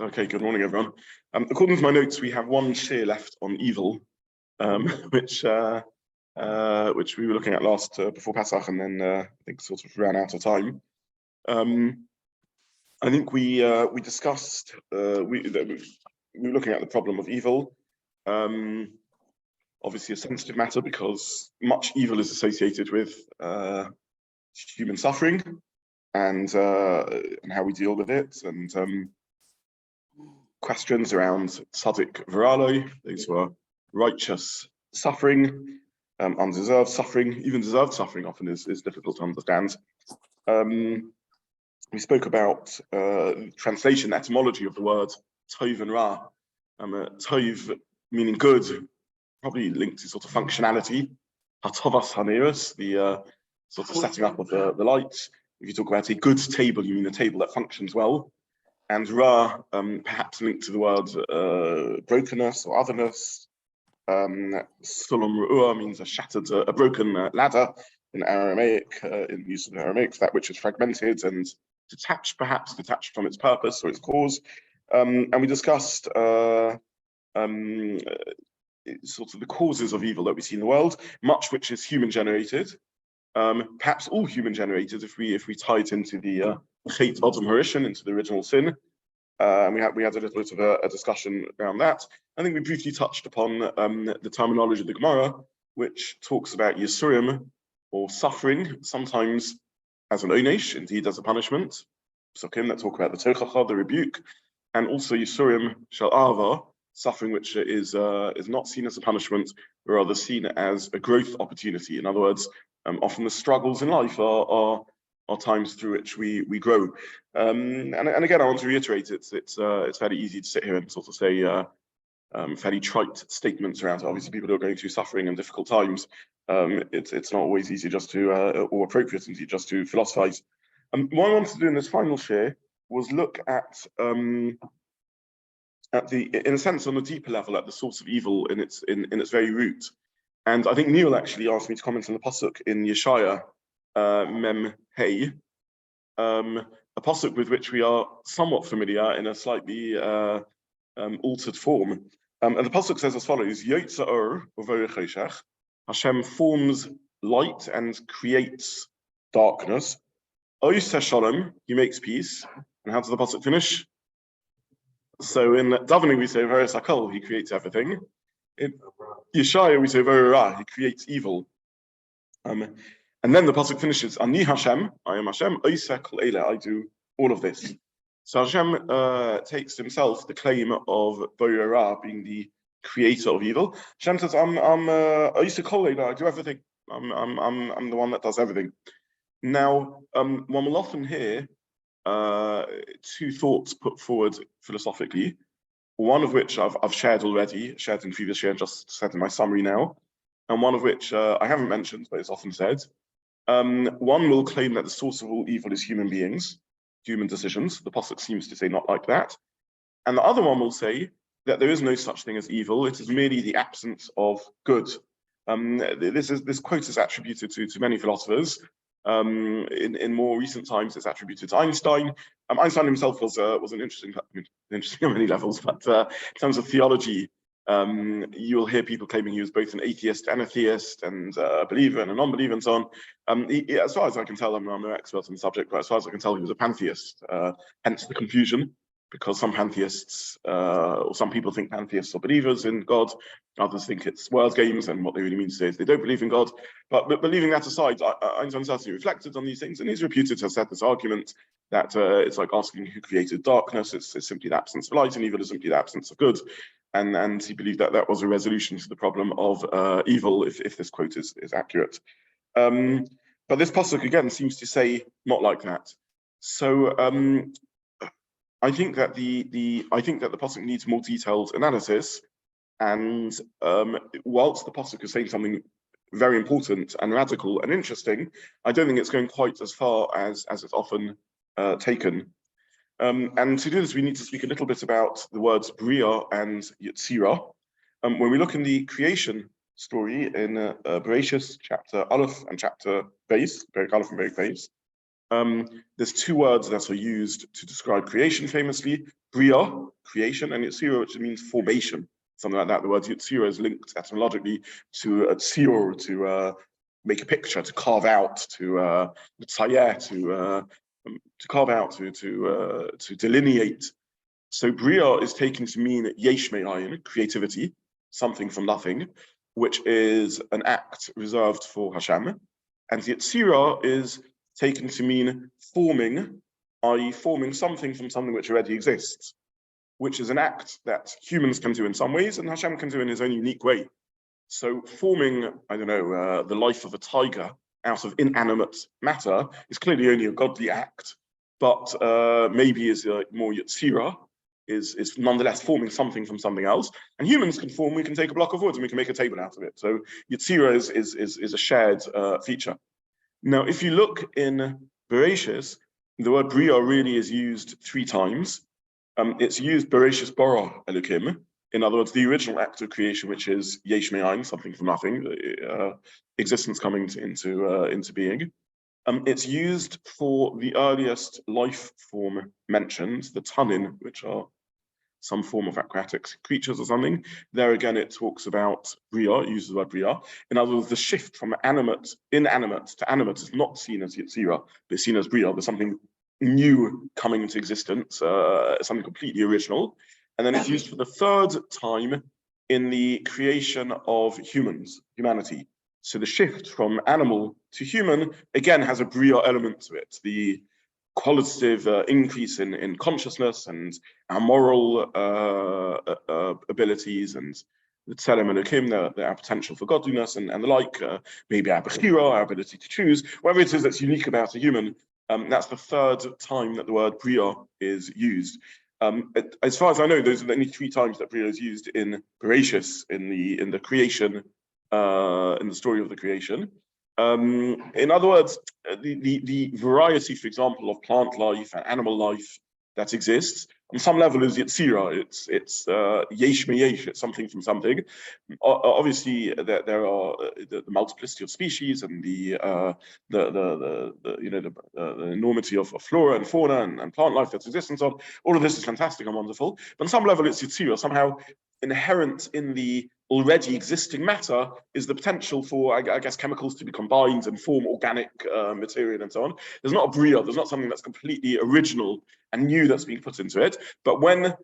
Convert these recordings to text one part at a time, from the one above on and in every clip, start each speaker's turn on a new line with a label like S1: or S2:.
S1: Okay, good morning, everyone. According to my notes, we have one share left on evil, which we were looking at last before Pesach, and then I think sort of ran out of time. I think we discussed we were looking at the problem of evil. Obviously, a sensitive matter because much evil is associated with human suffering and how we deal with it, and questions around tzaddik v'ralo, those who are righteous suffering, undeserved suffering, even deserved suffering often is difficult to understand. We spoke about translation, etymology of the word tov and ra. Tov meaning good, probably linked to sort of functionality. Hatovas haneros, the sort of setting up of the lights. If you talk about a good table, you mean a table that functions well. And ra, perhaps linked to the word brokenness or otherness. Sulam ru'ah means a broken ladder in Aramaic, in use of Aramaic, that which is fragmented and detached from its purpose or its cause. And we discussed sort of the causes of evil that we see in the world, much which is human generated. Perhaps all human generated if we tie it into the Chet Adam Harishon, into the original sin. We had a little bit of a discussion around that. I think we briefly touched upon the terminology of the Gemara, which talks about Yisurim, or suffering, sometimes as an onesh, indeed as a punishment. Psukim that talk about the tochacha, the rebuke, and also Yisurim shel ava, suffering which is not seen as a punishment, but rather seen as a growth opportunity. In other words, often the struggles in life are times through which we grow. And again, I want to reiterate, it's fairly easy to sit here and sort of say fairly trite statements around it. Obviously, people who are going through suffering and difficult times, it's not always easy just to, or appropriate indeed, just to philosophize. What I wanted to do in this final share was look at in a sense, on a deeper level, at the source of evil in its very root. And I think Neil actually asked me to comment on the pasuk in Yeshaya Mem Hey, a pasuk with which we are somewhat familiar in a slightly altered form. And the pasuk says as follows: Yotza or v'choshech, Hashem forms light and creates darkness. Oiseh shalom, he makes peace. And how does the pasuk finish? So in davening we say V'rei Sakol, he creates everything. In Yeshaya we say V'rei Ra, he creates evil. And then the pasuk finishes, Ani Hashem, I am Hashem, Oiseh kol eileh, I do all of this. So Hashem takes himself the claim of V'rei Ra, being the creator of evil. Hashem says, I'm Oiseh kol eileh, I do everything. I'm the one that does everything. Now, one will often hear two thoughts put forward philosophically, one of which I've shared already, shared in previous year, just said in my summary now, and one of which I haven't mentioned, but it's often said. One will claim that the source of all evil is human beings, human decisions. The pasuk seems to say not like that. And the other one will say that there is no such thing as evil, it is merely the absence of good. This quote is attributed to many philosophers. In more recent times, it's attributed to Einstein. Einstein himself was an interesting on many levels, but in terms of theology, you'll hear people claiming he was both an atheist and a theist, and a believer and a non-believer, and so on. As far as I can tell, I'm no expert on the subject, but as far as I can tell, he was a pantheist. Hence the confusion, because some pantheists, or some people think pantheists are believers in God, others think it's word games, and what they really mean to say is they don't believe in God. But leaving that aside, Einstein certainly reflected on these things, and he's reputed to have said this argument that it's like asking who created darkness. It's simply the absence of light, and evil is simply the absence of good. And he believed that was a resolution to the problem of evil, if this quote is accurate. But this pasuk again seems to say not like that. So I think that the pasuk needs more detailed analysis. And whilst the pasuk is saying something very important and radical and interesting, I don't think it's going quite as far as it's often taken. And to do this, we need to speak a little bit about the words Bria and Yetzira. When we look in the creation story in Bereshis, chapter Aleph and chapter Beis, Perek Aleph and Perek Beis, There's two words that are used to describe creation famously: bria, creation, and yitzira, which means formation, something like that. The word yitzira is linked etymologically to tzir, to make a picture, to carve out, to carve out, to delineate. So bria is taken to mean yesh me'ayin, creativity, something from nothing, which is an act reserved for Hashem. And yitzira is taken to mean forming, i.e. forming something from something which already exists, which is an act that humans can do in some ways and Hashem can do in his own unique way. So forming, I don't know, the life of a tiger out of inanimate matter is clearly only a godly act, but maybe is more yitzira, is nonetheless forming something from something else. And humans can form, we can take a block of wood and we can make a table out of it. So yitzira is a shared feature. Now, if you look in Bereshis, the word bria really is used 3 times. It's used Bereshis bara Elokim. In other words, the original act of creation, which is yesh me'ayin, something from nothing, existence coming into being. It's used for the earliest life form mentioned, the tanin, which are some form of aquatic creatures or something. There again, it talks about bria, it uses the word bria. In other words, the shift from inanimate to animate is not seen as yitzira, but it's seen as bria. There's something new coming into existence, something completely original. And then it's used for the 3rd time in the creation of humanity. So the shift from animal to human, again, has a bria element to it. The qualitative increase in consciousness and our moral abilities and the tzelem elokim, our potential for godliness and the like, maybe our bechira, our ability to choose, whatever it is that's unique about a human. That's the 3rd time that the word bria is used. As far as I know, those are the only 3 times that bria is used in Bereshis, in the creation, in the story of the creation. In other words, the variety, for example, of plant life and animal life that exists, on some level is yitzira. It's yesh me'yesh. It's something from something. Obviously, there are the multiplicity of species and the enormity of flora and fauna and plant life that exists and so on. All of this is fantastic and wonderful. But on some level, it's yitzira. Somehow inherent in the already existing matter is the potential for, I guess, chemicals to be combined and form organic material and so on. There's not a bria, there's not something that's completely original and new that's being put into it. But when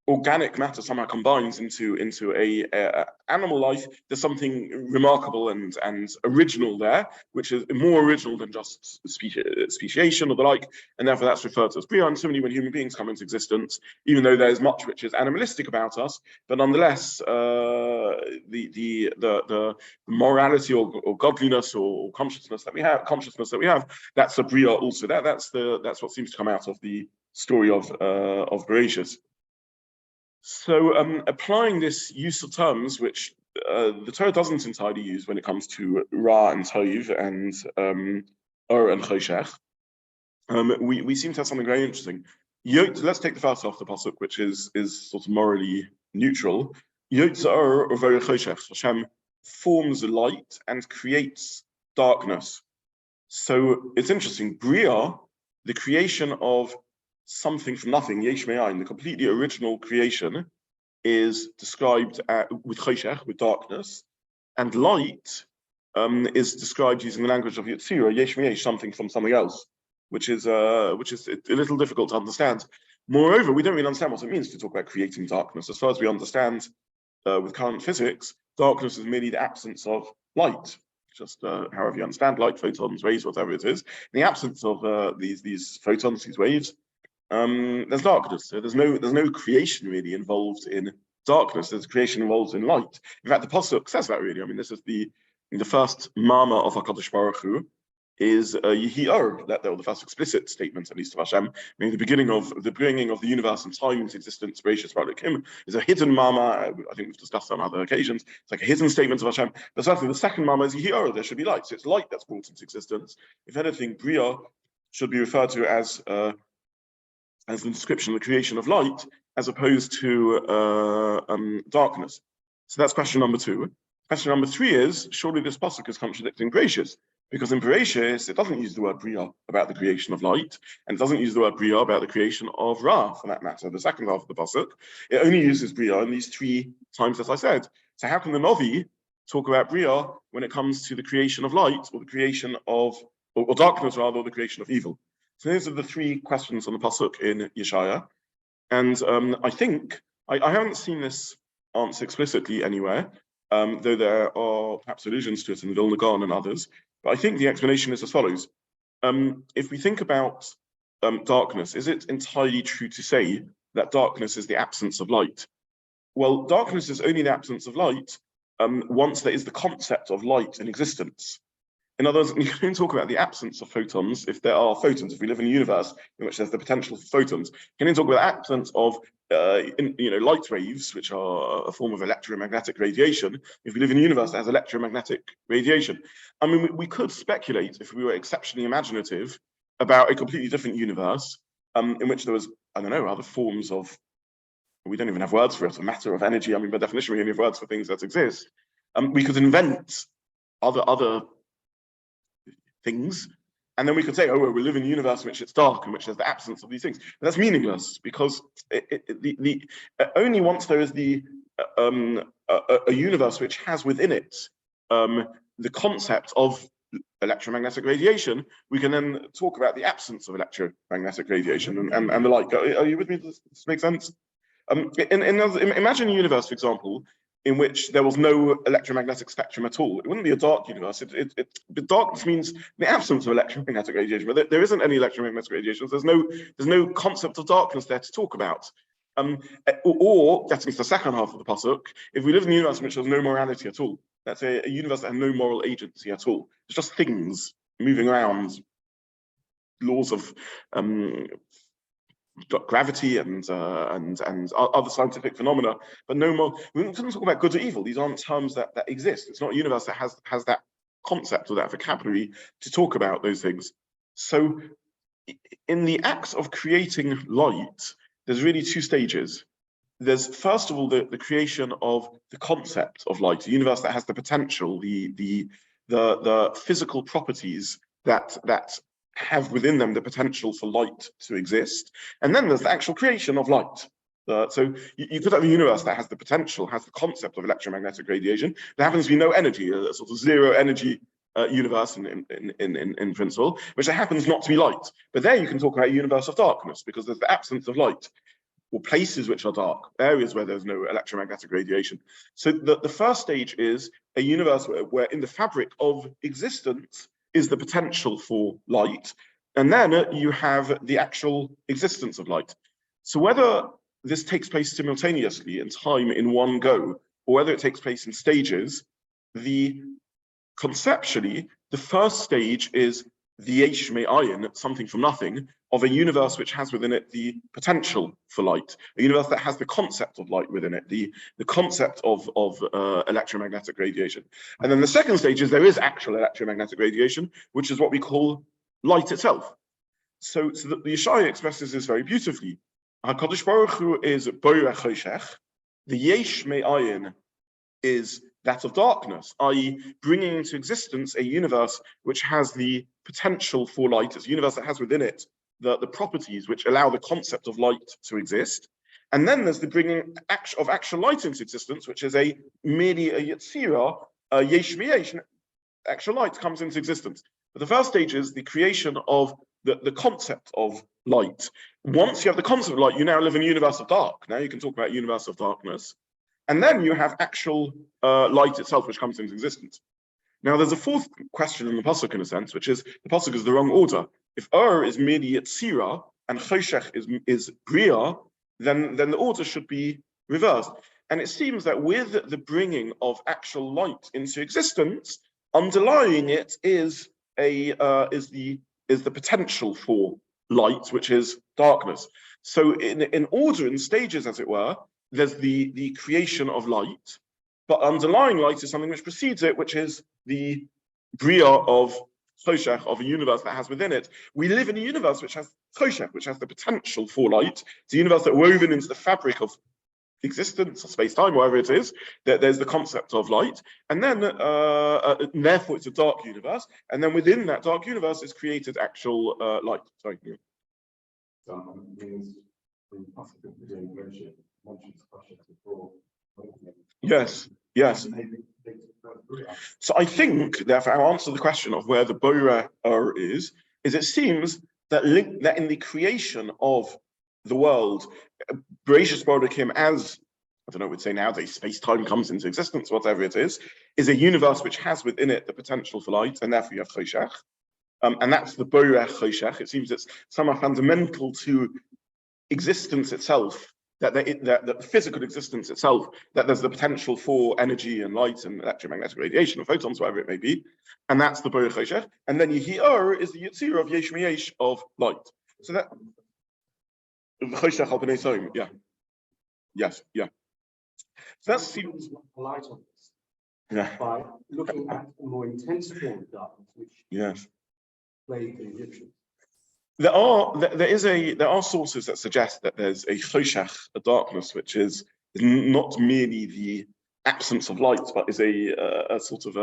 S1: organic matter somehow combines into a animal life, there's something remarkable and original there, which is more original than just speciation or the like, and therefore that's referred to as bria. And similarly, when human beings come into existence, even though there's much which is animalistic about us, but nonetheless, the morality or godliness or consciousness that we have, that's a bria also. That's what seems to come out of the story of Bereshis. So applying this use of terms, which the Torah doesn't entirely use when it comes to Ra and Toiv and Ur and Choshech, we seem to have something very interesting. Let's take the first half of the pasuk, which is sort of morally neutral. Ur or V'er Choshech. Hashem forms light and creates darkness. So it's interesting. Bria, the creation of something from nothing, yesh me'ayin, the completely original creation, is described with choshech, with darkness, and light is described using the language of yitzira, yesh me'yesh, something from something else, which is a little difficult to understand. Moreover, we don't really understand what it means to talk about creating darkness. As far as we understand with current physics, darkness is merely the absence of light. Just however you understand light, photons, rays, whatever it is. In the absence of these photons, these waves, there's darkness. So there's no creation really involved in darkness. There's creation involved in light. In fact, the pasuk says that really. I mean, this is the first mama of HaKadosh Baruch Hu is Yehi Or, the first explicit statement, at least of Hashem. I mean, the beginning of the universe and time into existence, Bereshis bara Elokim, is a hidden mama. I think we've discussed that on other occasions. It's like a hidden statement of Hashem. But certainly the second mama is Yehi Or, there should be light. So it's light that's brought into existence. If anything, Bria should be referred to as the description of the creation of light, as opposed to darkness. So that's question number 2. Question number 3 is, surely this pasuk is contradicting Bereshis, Because in Bereshis, it doesn't use the word Bria about the creation of light, and it doesn't use the word Bria about the creation of Ra, for that matter, the second half of the pasuk. It only uses Bria in these 3 times, as I said. So how can the Novi talk about Bria when it comes to the creation of light, or the creation of, or darkness rather, or the creation of evil? So those are the 3 questions on the pasuk in Yeshaya. And I think, I haven't seen this answer explicitly anywhere, though there are perhaps allusions to it in the Vilna Gaon and others. But I think the explanation is as follows. If we think about darkness, is it entirely true to say that darkness is the absence of light? Well, darkness is only the absence of light once there is the concept of light in existence. In other words, you can talk about the absence of photons if there are photons. If we live in a universe in which there's the potential for photons, you can talk about the absence of light waves, which are a form of electromagnetic radiation. If we live in a universe that has electromagnetic radiation, I mean, we could speculate, if we were exceptionally imaginative, about a completely different universe in which there was, I don't know, other forms of, we don't even have words for it, a matter of energy. I mean, by definition, we only have words for things that exist. We could invent other things, and then we could say, oh, well, we live in a universe in which it's dark, in which there's the absence of these things. But that's meaningless, because only once there is a universe which has within it the concept of electromagnetic radiation, we can then talk about the absence of electromagnetic radiation and the like. Are you with me? Does this make sense? Imagine a universe, for example, in which there was no electromagnetic spectrum at all. It wouldn't be a dark universe. But darkness means the absence of electromagnetic radiation. But there isn't any electromagnetic radiation. So there's no concept of darkness there to talk about. Or getting to the second half of the pasuk, if we live in a universe in which there's no morality at all, that's a universe that has no moral agency at all. It's just things moving around, laws of gravity and other scientific phenomena, but no more. We don't talk about good or evil. These aren't terms that exist. It's not a universe that has that concept or that vocabulary to talk about those things. So, in the act of creating light, there's really 2 stages. There's first of all the creation of the concept of light, a universe that has the potential, the physical properties that have within them the potential for light to exist. And then there's the actual creation of light. So you could have a universe that has the potential, has the concept of electromagnetic radiation. There happens to be no energy, a sort of zero energy universe in principle, which there happens not to be light. But there you can talk about a universe of darkness, because there's the absence of light, or places which are dark, areas where there's no electromagnetic radiation. So the first stage is a universe where in the fabric of existence is the potential for light, and then you have the actual existence of light. So whether this takes place simultaneously in time in one go, or whether it takes place in stages, conceptually, the first stage is the yesh me'ayin, something from nothing, of a universe which has within it the potential for light, a universe that has the concept of light within it, the concept of electromagnetic radiation. And then the second stage is there is actual electromagnetic radiation, which is what we call light itself. So the Yeshaya expresses this very beautifully. HaKadosh Baruch Hu is Borei Choshech. The yesh me'ayin is that of darkness, i.e. bringing into existence a universe which has the potential for light. It's a universe that has within it the properties which allow the concept of light to exist. And then there's the bringing of actual light into existence, which is merely a yetzira, a yesh me'yesh. Actual light comes into existence. But the first stage is the creation of the concept of light. Once you have the concept of light, you now live in a universe of dark. Now you can talk about a universe of darkness. And then you have actual light itself, which comes into existence. Now, there's a fourth question in the pasuk, in a sense, which is the pasuk is the wrong order. If is merely Yetzira and Choshech is Bria, then the order should be reversed. And it seems that with the bringing of actual light into existence, underlying it is the potential for light, which is darkness. So in order, in stages, as it were, there's the creation of light, but underlying light is something which precedes it, which is the bria of choshech, of a universe that has within it. We live in a universe which has choshech, which has the potential for light. It's a universe that woven into the fabric of existence, or space-time, whatever it is, there's the concept of light, and then therefore it's a dark universe, and then within that dark universe is created actual light. Sorry. Yes, yes. So I think, therefore, I'll answer the question of where the Boira is it seems that in the creation of the world, Bereshis bara Elokim, as I don't know, we'd say nowadays, space-time comes into existence, whatever it is a universe which has within it the potential for light, and therefore you have Choshech. And that's the Boira Choshech. It seems it's somehow fundamental to existence itself, that the physical existence itself, that there's the potential for energy and light and electromagnetic radiation or photons, whatever it may be, and that's the Boira Choshech. And then Yehi is the Yitzira of Yesh Miyesh of light. So that Choshech al Bnei Sodom, yeah, yes, yeah. So that's
S2: light on this by looking at a more intense form of darkness, which plagued the Egyptians.
S1: There are sources that suggest that there's a choshech, a darkness, which is not merely the absence of light, but is a sort of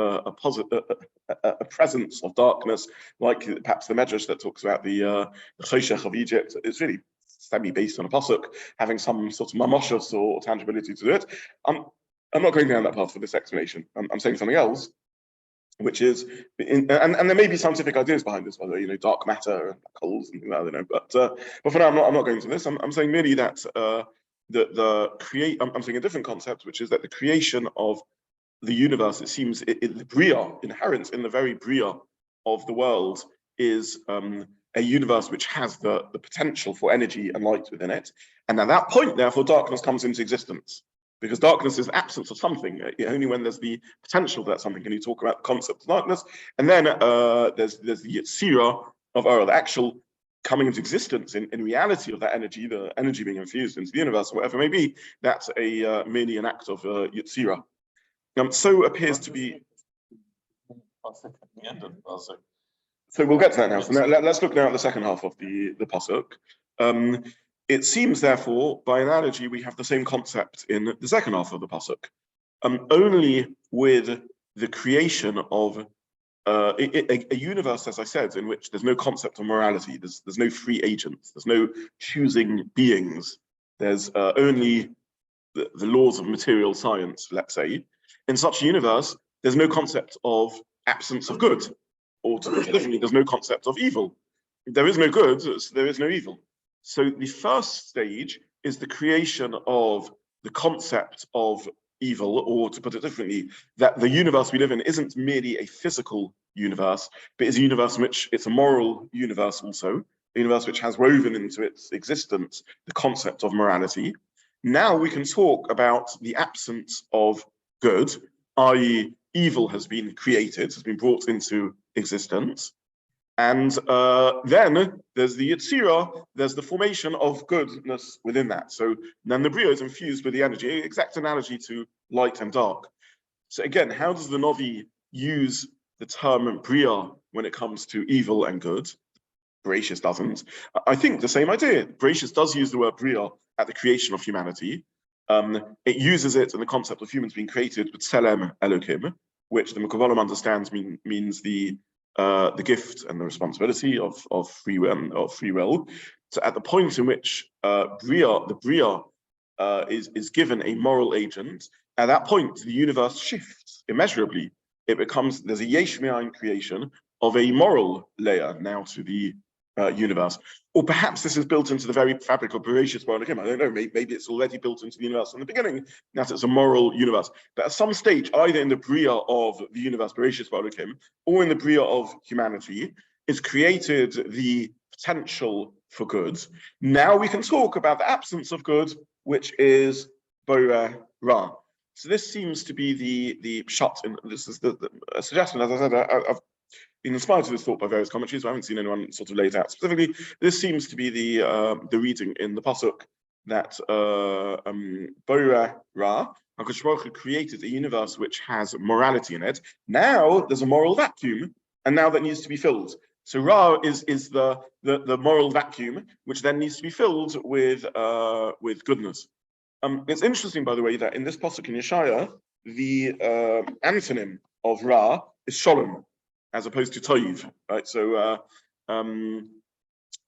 S1: a presence of darkness, like perhaps the Medrash that talks about the choshech of Egypt. It's really semi-based on a pasuk, having some sort of mamoshos or tangibility to it. I'm not going down that path for this explanation. I'm saying something else, which is, and there may be scientific ideas behind this, by the way, dark matter and black holes and things like that, I don't know. But for now, I'm not going to this. I'm saying merely that I'm saying a different concept, which is that the creation of the universe, it seems, the bria, inherent in the very bria of the world, is a universe which has the potential for energy and light within it. And at that point, therefore, darkness comes into existence. Because darkness is absence of something, only when there's the potential for that something can you talk about the concept of darkness. And then there's the Yitzira of the actual coming into existence in reality of that energy, the energy being infused into the universe, or whatever it may be. That's merely an act of Yitzira. So appears to be. So we'll get to that now. So now let's look now at the second half of the pasuk. It seems, therefore, by analogy, we have the same concept in the second half of the pasuk, only with the creation of a universe, as I said, in which there's no concept of morality, there's no free agents, there's no choosing beings, there's only the laws of material science, let's say. In such a universe, there's no concept of absence of good, or to put it differently, there's no concept of evil. If there is no good, there is no evil. So the first stage is the creation of the concept of evil, or to put it differently, that the universe we live in isn't merely a physical universe, but is a universe in which it's a moral universe also, a universe which has woven into its existence the concept of morality. Now we can talk about the absence of good, i.e. evil has been created, has been brought into existence. And then there's the Yitzira, there's the formation of goodness within that. So then the Bria is infused with the energy, exact analogy to light and dark. So again, how does the Novi use the term Bria when it comes to evil and good? Bereshis doesn't. I think the same idea. Bereshis does use the word Bria at the creation of humanity. It uses it in the concept of humans being created with Selem Elokim, which the Mekubalim understands means the gift and the responsibility of free will. So at the point in which the Bria is given a moral agent, at that point the universe shifts immeasurably. It becomes, there's a yesh me'ayin creation of a moral layer now to the universe. Or perhaps this is built into the very fabric of Bereshis bara Elokim. I don't know, maybe it's already built into the universe from the beginning, that it's a moral universe. But at some stage, either in the Bria of the universe, Bereshis bara Elokim, or in the Bria of humanity, is created the potential for good. Now we can talk about the absence of good, which is Boira Ra. So this seems to be the shot, and this is the suggestion, as I said, I've been inspired to this thought by various commentaries, but I haven't seen anyone sort of lay it out specifically. This seems to be the reading in the pasuk that Boira Ra, HaKadosh Baruch Hu created a universe which has morality in it. Now there's a moral vacuum, and now that needs to be filled. So Ra is the moral vacuum, which then needs to be filled with goodness. It's interesting, by the way, that in this pasuk in Yeshaya, the antonym of Ra is Shalom, as opposed to Toiv, right? So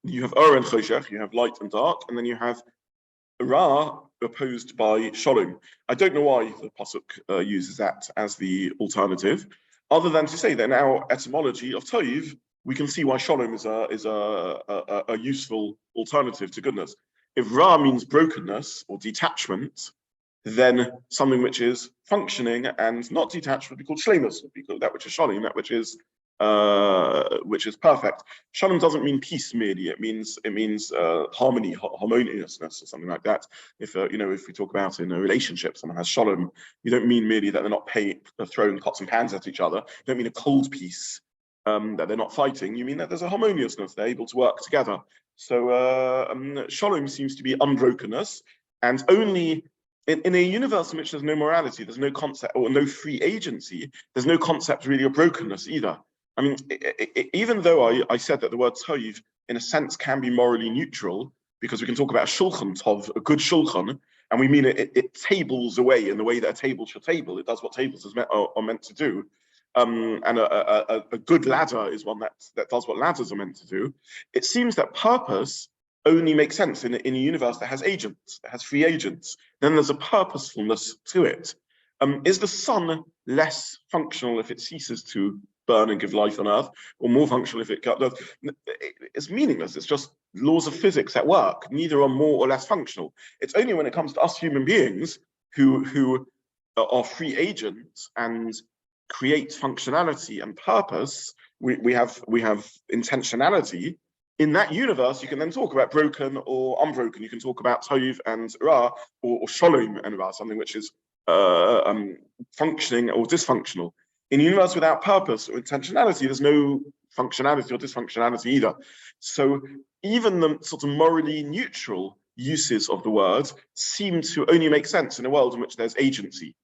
S1: you have Or and Choshech, you have light and dark, and then you have Ra opposed by Shalom. I don't know why the pasuk uses that as the alternative, other than to say that in our etymology of Toiv, we can see why Shalom is a useful alternative to goodness. If Ra means brokenness or detachment, then something which is functioning and not detached would be called shlemus, would be called that which is Shalom, that which is perfect. Shalom doesn't mean peace merely; it means harmony, harmoniousness, or something like that. If if we talk about in a relationship, someone has shalom, you don't mean merely that they're not throwing pots and pans at each other. You don't mean a cold peace, that they're not fighting. You mean that there's a harmoniousness; they're able to work together. So shalom seems to be unbrokenness, and only in a universe in which there's no morality, there's no concept or no free agency, there's no concept really of brokenness either. I mean, even though I said that the word tov, in a sense, can be morally neutral, because we can talk about a shulchan tov, a good shulchan, and we mean it tables away in the way that a table should table. It does what tables are meant to do. And a good ladder is one that does what ladders are meant to do. It seems that purpose only makes sense in a universe that has agents, that has free agents. Then there's a purposefulness to it. Is the sun less functional if it ceases to burn and give life on Earth, or more functional if it does? It's meaningless. It's just laws of physics at work. Neither are more or less functional. It's only when it comes to us human beings who are free agents and create functionality and purpose. We have intentionality. In that universe, you can then talk about broken or unbroken. You can talk about Tov and Ra, or Shalom and Ra, something which is functioning or dysfunctional. In a universe without purpose or intentionality, there's no functionality or dysfunctionality either. So even the sort of morally neutral uses of the word seem to only make sense in a world in which there's agency.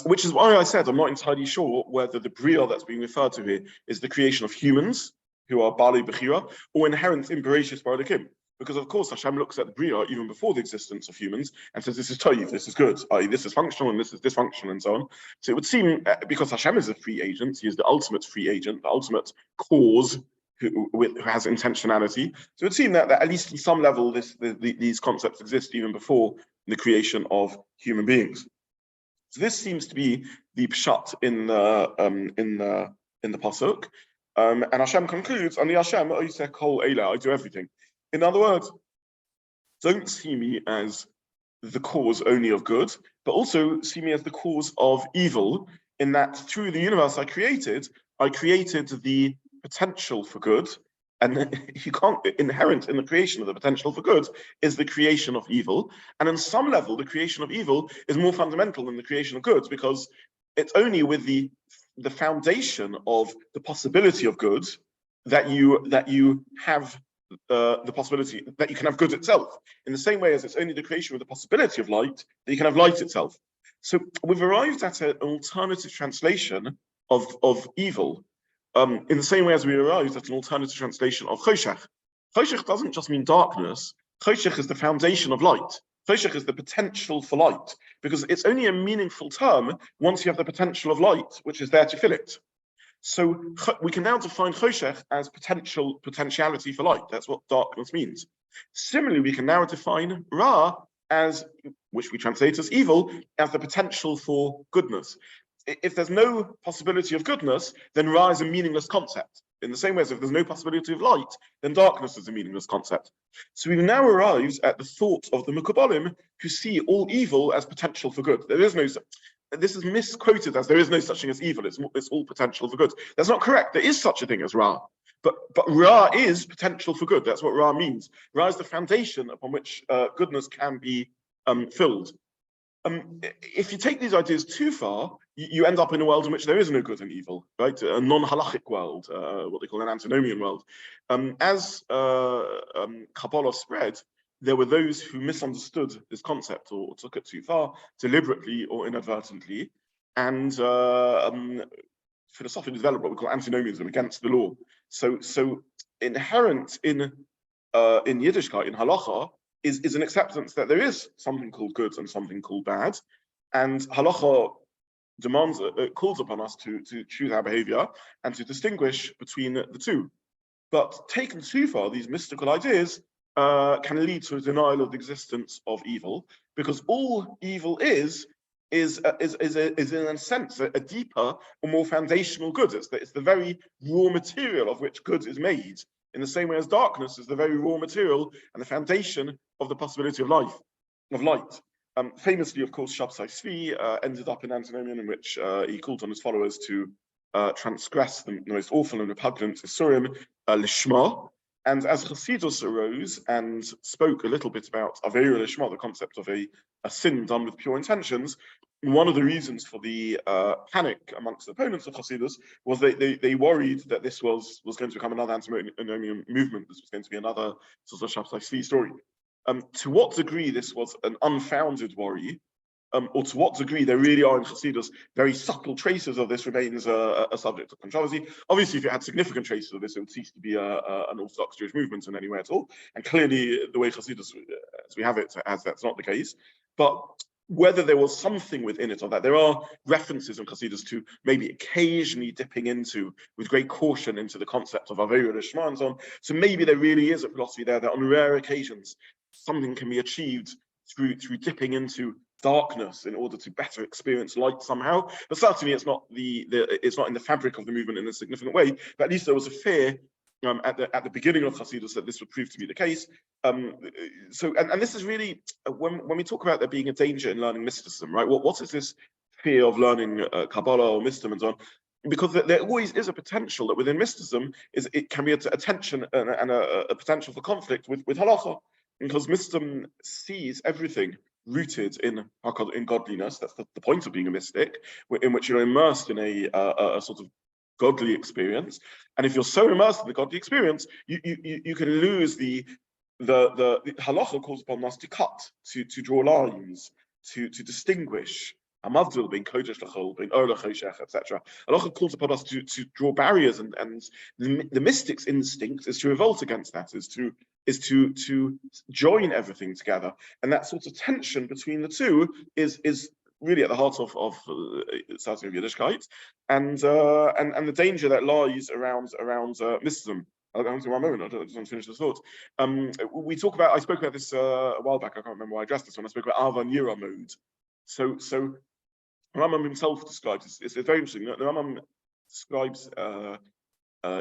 S1: Which is why I said I'm not entirely sure whether the Bria that's being referred to here is the creation of humans, who are Bali Bechira, or inherent in Bereshis Barakim. Because of course Hashem looks at the Bria even before the existence of humans and says this is Toiv, this is good, i.e. this is functional and this is dysfunctional and so on. So it would seem, because Hashem is a free agent, he is the ultimate free agent, the ultimate cause who has intentionality. So it would seem that at least on some level these concepts exist even before the creation of human beings. So this seems to be the pshat in the pasuk. And Hashem concludes, "Ani Hashem, kol eila, I do everything." In other words, don't see me as the cause only of good, but also see me as the cause of evil, in that through the universe I created the potential for good, and you can't, inherent in the creation of the potential for good is the creation of evil. And on some level, the creation of evil is more fundamental than the creation of good, because it's only with the foundation of the possibility of good that you have the possibility that you can have good itself. In the same way as it's only the creation with the possibility of light that you can have light itself. So we've arrived at an alternative translation of evil, in the same way as we arrived at an alternative translation of choshech. Choshech doesn't just mean darkness. Choshech is the foundation of light. Choshech is the potential for light, because it's only a meaningful term once you have the potential of light, which is there to fill it. So we can now define choshech as potentiality for light. That's what darkness means. Similarly, we can now define Ra as, which we translate as evil, as the potential for goodness. If there's no possibility of goodness, then Ra is a meaningless concept. In the same way as if there's no possibility of light, then darkness is a meaningless concept. So we've now arrived at the thought of the Mukabalim, who see all evil as potential for good. There is no, this is misquoted as there is no such thing as evil, it's all potential for good. That's not correct. There is such a thing as Ra. But Ra is potential for good. That's what Ra means. Ra is the foundation upon which goodness can be filled. If you take these ideas too far, you end up in a world in which there is no good and evil, right? A non-halachic world, what they call an antinomian world. As Kabbalah spread, there were those who misunderstood this concept or took it too far, deliberately or inadvertently, and philosophically developed what we call antinomianism, against the law. So inherent in Yiddishkeit, in Halacha, is an acceptance that there is something called good and something called bad, and halacha demands, calls upon us to choose our behavior and to distinguish between the two. But taken too far, these mystical ideas can lead to a denial of the existence of evil, because all evil is in a sense a deeper or more foundational good. It's the very raw material of which good is made, in the same way as darkness is the very raw material and the foundation of the possibility of life, of light. Famously, of course, Shabtai Tzvi ended up in Antinomian, in which he called on his followers to transgress the most awful and repugnant Isurim, Lishma. And as Chassidus arose and spoke a little bit about Aveira Lishma, the concept of a sin done with pure intentions, one of the reasons for the panic amongst the opponents of Chassidus was they worried that this was going to become another antinomian movement. This was going to be another sort of Shabtai Tzvi story. To what degree this was an unfounded worry, or to what degree there really are in Chassidus very subtle traces of this, remains a subject of controversy. Obviously, if it had significant traces of this, it would cease to be an Orthodox Jewish movement in any way at all. And clearly, the way Chassidus, as we have it, as that's not the case. But whether there was something within it or that, there are references in Chassidus to maybe occasionally dipping into, with great caution, into the concept of Aveira Lishma and so on. So maybe there really is a philosophy there that on rare occasions, something can be achieved through dipping into darkness in order to better experience light somehow. But certainly it's not it's not in the fabric of the movement in a significant way. But at least there was a fear at the beginning of Chassidus that this would prove to be the case. So this is really when we talk about there being a danger in learning mysticism, right? What is this fear of learning Kabbalah or mysticism and so on? Because there always is a potential that within mysticism it can be a tension and a potential for conflict with halacha. Because mysticism sees everything rooted in godliness. That's the point of being a mystic, in which you're immersed in a sort of godly experience. And if you're so immersed in the godly experience, you can lose the halacha calls upon us to cut, to draw lines, to distinguish. Amavdil being kodesh lachol, being ola choshech, etc. Halacha calls upon us to draw barriers, and the mystic's instinct is to revolt against that, is to join everything together, and that sort of tension between the two is really at the heart of starting of Yiddishkeit, and the danger that lies around mysticism. I'll go into one moment. I just want to finish this thought. I spoke about this a while back. I can't remember why I addressed this when I spoke about Ava Nira mode. So Rambam himself describes it's very interesting. The Rambam describes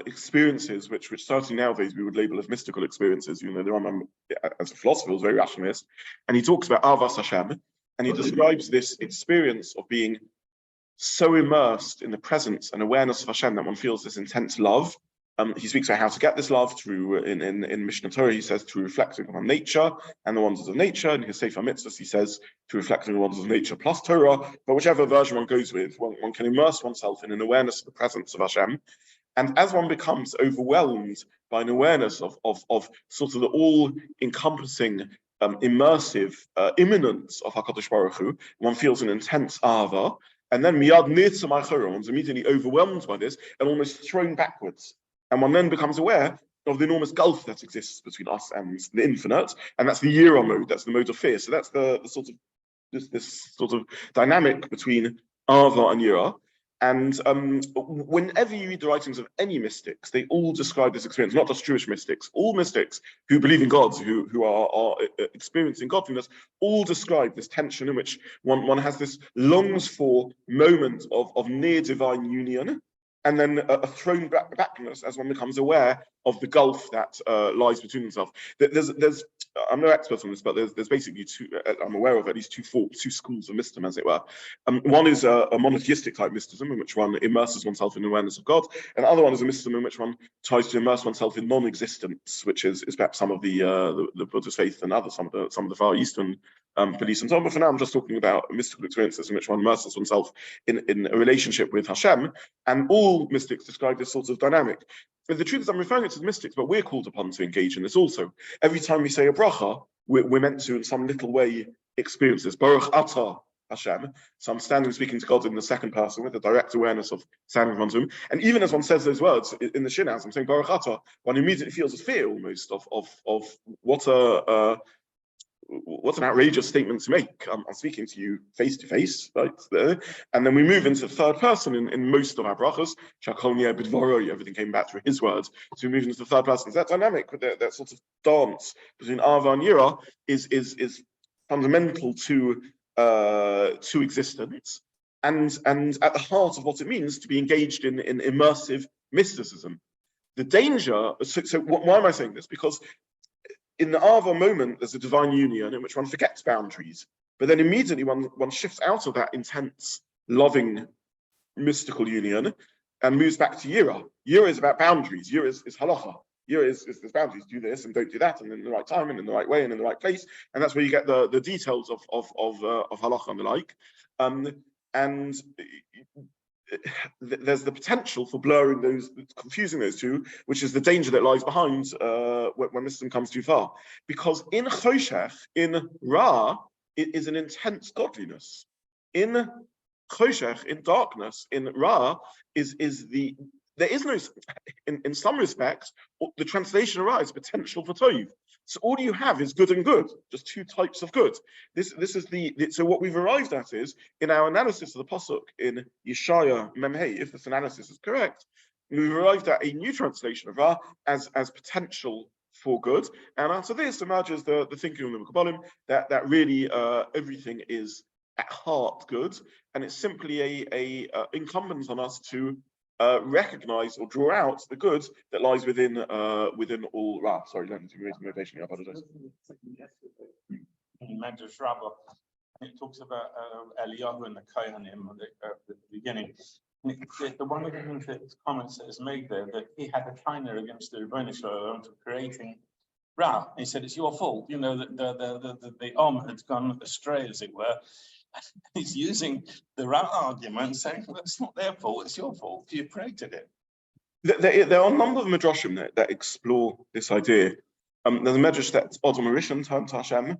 S1: experiences which certainly nowadays we would label as mystical experiences. You know, the Rambam, as a philosopher, was very rationalist, and he talks about Avas Hashem, and he describes this experience of being so immersed in the presence and awareness of Hashem that one feels this intense love. He speaks about how to get this love through, in Mishnah Torah, he says, through reflecting on nature and the wonders of nature. In his Sefer Mitzvahs, he says, through reflecting on the wonders of nature plus Torah. But whichever version one goes with, one can immerse oneself in an awareness of the presence of Hashem. And as one becomes overwhelmed by an awareness of sort of the all-encompassing, immersive immanence of HaKadosh Baruch Hu, one feels an intense ava, and then miyad nirtza ma'achora, one's immediately overwhelmed by this and almost thrown backwards. And one then becomes aware of the enormous gulf that exists between us and the infinite, and that's the Yira mode, that's the mode of fear. So that's the sort of this sort of dynamic between Ava and Yira. And whenever you read the writings of any mystics, they all describe this experience, not just Jewish mystics. All mystics who believe in God, who are experiencing godliness, all describe this tension in which one has this longs for moment of near divine union, and then a thrown backness as one becomes aware of the gulf that lies between themselves. I'm no expert on this, but there's basically two, I'm aware of at least two schools of mysticism, as it were. One is a monotheistic type mysticism, in which one immerses oneself in the awareness of God, and the other one is a mysticism in which one tries to immerse oneself in non-existence, which is perhaps some of the Buddhist faith and some of the Far Eastern beliefs and so on. But for now, I'm just talking about mystical experiences in which one immerses oneself in a relationship with Hashem, and all mystics describe this sort of dynamic. But the truth is, I'm referring it to the mystics, but we're called upon to engage in this also. Every time we say a bracha, we're meant to, in some little way, experience this. Baruch atah Hashem. So I'm standing speaking to God in the second person with a direct awareness of standing in front of him. And even as one says those words in the Shinaz, I'm saying Baruch atah, one immediately feels a fear almost of what what's an outrageous statement to make? I'm speaking to you face to face, right there. And then we move into the third person in most of our brachas. Everything came back through his words. So we move into the third person. So that dynamic, with that sort of dance between Ava and Yira, is fundamental to existence, and at the heart of what it means to be engaged in immersive mysticism. The danger. So why am I saying this? Because in the Ava moment, there's a divine union in which one forgets boundaries, but then immediately one shifts out of that intense, loving, mystical union and moves back to Yira. Yira is about boundaries. Yira is Halacha. Yira is there's boundaries. Do this and don't do that, and in the right time and in the right way and in the right place. And that's where you get the details of Halacha and the like. And there's the potential for blurring those, confusing those two, which is the danger that lies behind when mysticism comes too far. Because in Choshech, in Ra, it is an intense godliness. In Choshech, in darkness, in Ra, there is no, in some respects, the translation of Ra is potential for Tov. So all you have is good and good, just two types of good. This is so what we've arrived at is, in our analysis of the Pasuk in Yeshaya Memhei, if this analysis is correct, we've arrived at a new translation of Ra as potential for good. And out of this emerges the thinking of the Mekabalim that really everything is at heart good, and it's simply a incumbent on us to recognize or draw out the good that lies within all Ra. Sorry, let me raise motivation. I apologize.
S3: Medrash Rabbi, it talks about Eliyahu and the Kohanim at the beginning. The one of the comments that is made there, that he had a china against the Rabbi for creating Ra. He said it's your fault. You know that the had gone astray, as it were. He's using the Ra argument, saying, well, it's not their fault, it's your fault. You created it.
S1: There are a number of midrashim that explore this idea. There's a midrash that Adam Rishon turned to Hashem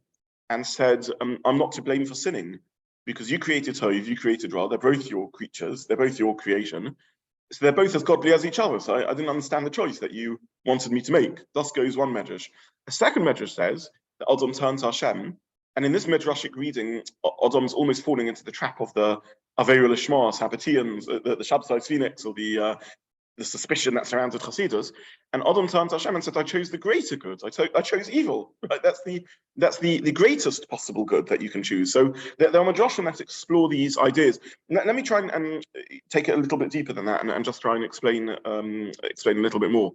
S1: and said, I'm not to blame for sinning, because you created Tov, you created Ra, they're both your creatures, they're both your creation. So they're both as godly as each other. So I didn't understand the choice that you wanted me to make. Thus goes one medrash. A second medrash says that Adam turned to Hashem. And in this midrashic reading, Adam's almost falling into the trap of the Aveirul Ishma, Sabbateans, the Shabtai Phoenix, or the suspicion that surrounded Chasidus. And Adam turned to Hashem and said, I chose the greater good. I chose evil. Right? That's the greatest possible good that you can choose. So there are midrashim that explore these ideas. Let me try and take it a little bit deeper than that and just try and explain a little bit more.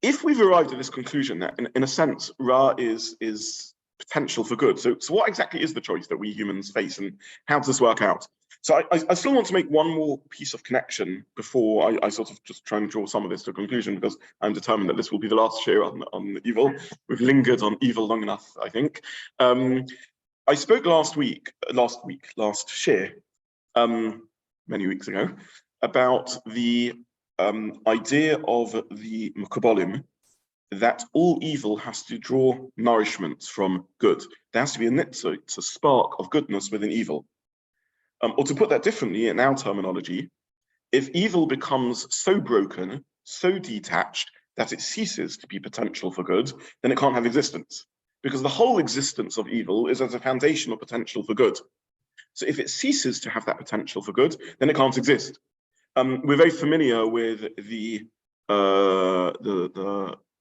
S1: If we've arrived at this conclusion that, in a sense, Ra is potential for good, so what exactly is the choice that we humans face, and how does this work out? So I still want to make one more piece of connection before I sort of just try and draw some of this to a conclusion, because I'm determined that this will be the last share on evil. We've lingered on evil long enough, I think. I spoke last share, many weeks ago, about the idea of the Mekabalim that all evil has to draw nourishment from good. There has to be a nitzot, a spark of goodness within evil. Or to put that differently, in our terminology, if evil becomes so broken, so detached, that it ceases to be potential for good, then it can't have existence. Because the whole existence of evil is as a foundation of potential for good. So if it ceases to have that potential for good, then it can't exist. We're very familiar with the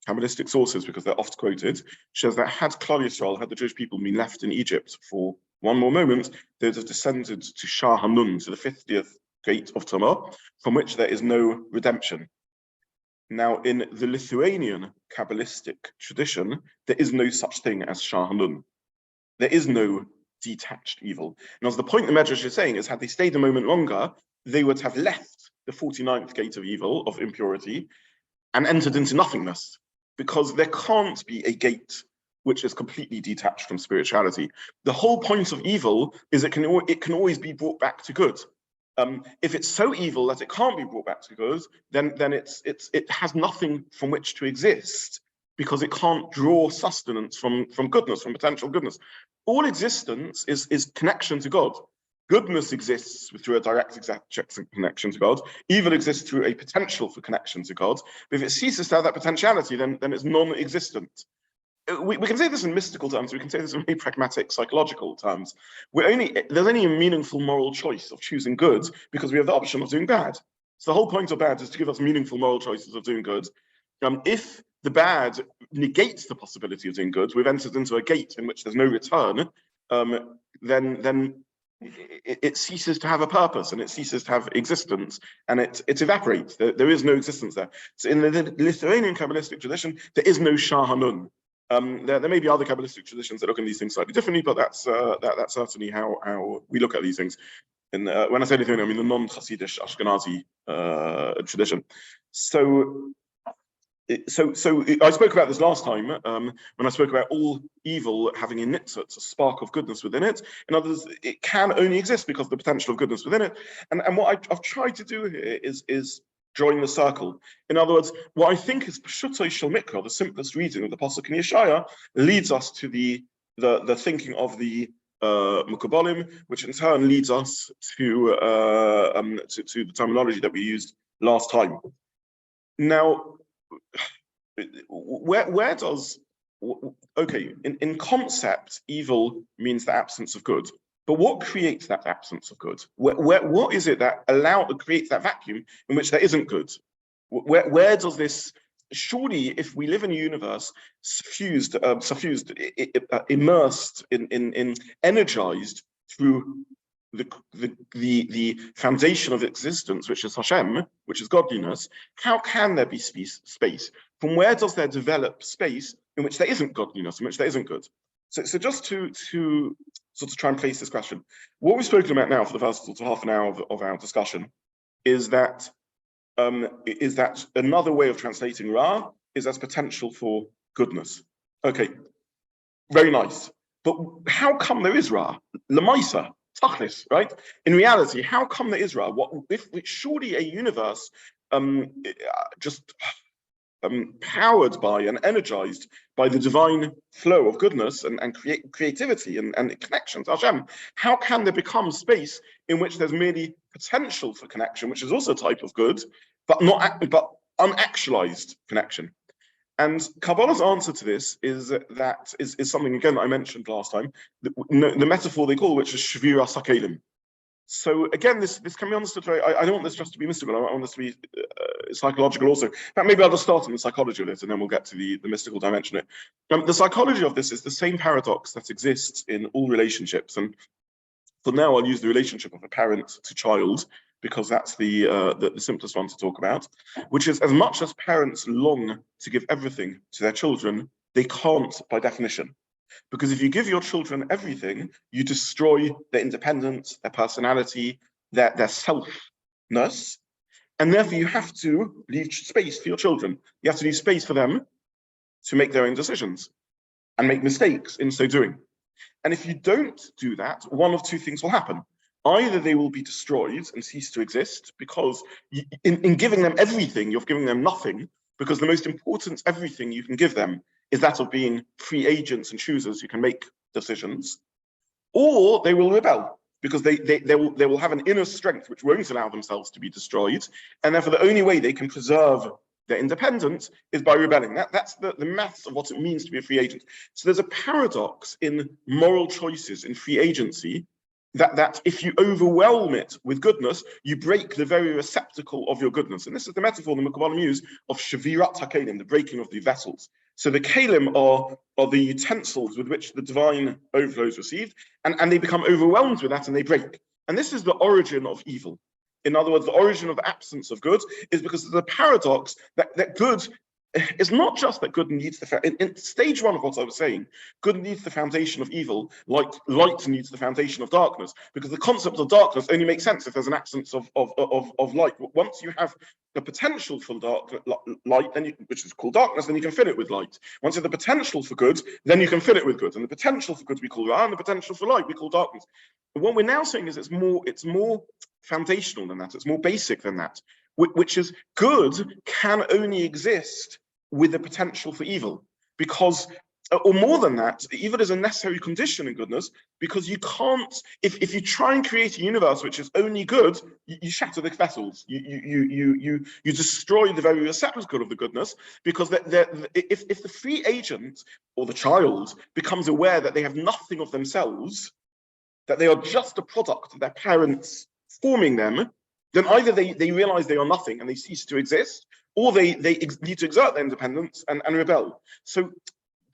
S1: Kabbalistic sources, because they're oft quoted, shows that had Klal Yisrael, had the Jewish people been left in Egypt for one more moment, they would have descended to Shah Hanun, to the 50th gate of Tamar, from which there is no redemption. Now, in the Lithuanian Kabbalistic tradition, there is no such thing as Shah Hanun. There is no detached evil. And as the point the Medrash is saying is, had they stayed a moment longer, they would have left the 49th gate of evil, of impurity, and entered into nothingness, because there can't be a gate which is completely detached from spirituality. The whole point of evil is it can always be brought back to good. If it's so evil that it can't be brought back to good, then it has nothing from which to exist, because it can't draw sustenance from goodness, from potential goodness. All existence is connection to God. Goodness exists through a direct connection to God. Evil exists through a potential for connection to God. But if it ceases to have that potentiality, then it's non-existent. we can say this in mystical terms, we can say this in very pragmatic psychological terms. There's only a meaningful moral choice of choosing good because we have the option of doing bad. So the whole point of bad is to give us meaningful moral choices of doing good. If the bad negates the possibility of doing good, we've entered into a gate in which there's no return, then it ceases to have a purpose and it ceases to have existence, and it evaporates. There is no existence there. So in the Lithuanian Kabbalistic tradition, there is no Shah Hanun. There may be other Kabbalistic traditions that look at these things slightly differently, but that's certainly how we look at these things. And when I say Lithuanian, I mean the non-Hasidic Ashkenazi tradition. So I spoke about this last time when I spoke about all evil having in it a spark of goodness within it. In other words, it can only exist because of the potential of goodness within it. And what I've tried to do here is drawing the circle. In other words, what I think is Pshuto Shel Mikra, the simplest reading of the Pasuk in Yeshaya, leads us to the thinking of the Mukabalim, which in turn leads us to the terminology that we used last time. Now, where does, okay, in concept, evil means the absence of good. But what creates that absence of good? What is it that creates that vacuum in which there isn't good? Where does this? Surely, if we live in a universe suffused, immersed in energized through the foundation of existence, which is Hashem, which is godliness, how can there be space? From where does there develop space in which there isn't godliness, in which there isn't good? So just to sort of try and place this question, what we've spoken about now for the first sort of half an hour of our discussion is that another way of translating Ra is as potential for goodness. Okay, very nice. But how come there is Ra? Lamaisa, Tachlis, right? In reality, how come there is Ra? If surely a universe powered by and energized by the divine flow of goodness and creativity and connection to Hashem, how can there become space in which there's merely potential for connection, which is also a type of good, but unactualized connection? And Kabbalah's answer to this is something, again, that I mentioned last time, the metaphor they call, which is Shvira Sakelim. So again, this can be understood very, I don't want this just to be mystical, I want this to be psychological also. But maybe I'll just start on the psychology of it and then we'll get to the mystical dimension. The psychology of this is the same paradox that exists in all relationships. And for now, I'll use the relationship of a parent to child because that's the simplest one to talk about, which is as much as parents long to give everything to their children, they can't by definition. Because if you give your children everything, you destroy their independence, their personality, their selfness, and therefore you have to leave space for your children. You have to leave space for them to make their own decisions and make mistakes in so doing. And if you don't do that, one of two things will happen. Either they will be destroyed and cease to exist because in giving them everything, you're giving them nothing, because the most important everything you can give them is that of being free agents and choosers who can make decisions, or they will rebel because they will have an inner strength which won't allow themselves to be destroyed, and therefore the only way they can preserve their independence is by rebelling. That's the maths of what it means to be a free agent. So there's a paradox in moral choices, in free agency, that if you overwhelm it with goodness, you break the very receptacle of your goodness. And this is the metaphor the Mekabalim use of Shavirat HaKelim, the breaking of the vessels. So the Kelim are the utensils with which the divine overflow is received, and they become overwhelmed with that and they break. And this is the origin of evil. In other words, the origin of the absence of good is because of the paradox that good is not just that good needs in stage one of what I was saying, good needs the foundation of evil, like light needs the foundation of darkness, because the concept of darkness only makes sense if there's an absence of light. Once you have the potential for light, which is called darkness, then you can fill it with light. Once you have the potential for good, then you can fill it with good. And the potential for good we call Ra, and the potential for light we call darkness. But what we're now saying is it's more foundational than that, it's more basic than that, which is good can only exist with the potential for evil, because or more than that, evil is a necessary condition in goodness, because you can't, if you try and create a universe which is only good, you shatter the vessels. You destroy the very receptacle of the goodness, because if the free agent or the child becomes aware that they have nothing of themselves, that they are just a product of their parents forming them, then either they realize they are nothing and they cease to exist, or they need to exert their independence and rebel. So